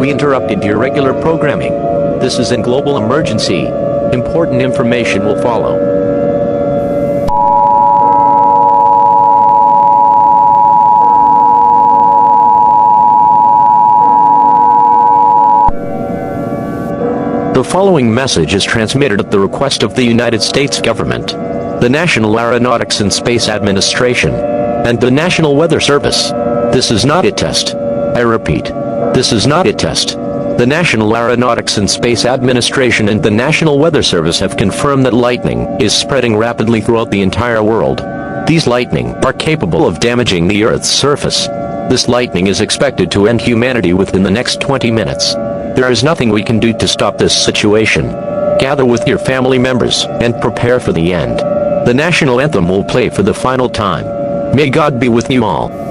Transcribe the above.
be interrupted your regular programming. This is a global emergency. Important information will follow. The following message is transmitted at the request of the United States government, the National Aeronautics and Space Administration, and the National Weather Service. This is not a test. I repeat, this is not a test. The National Aeronautics and Space Administration and the National Weather Service have confirmed that lightning is spreading rapidly throughout the entire world. These lightning are capable of damaging the Earth's surface. This lightning is expected to end humanity within the next 20 minutes. There is nothing we can do to stop this situation. Gather with your family members and prepare for the end. The national anthem will play for the final time. May God be with you all.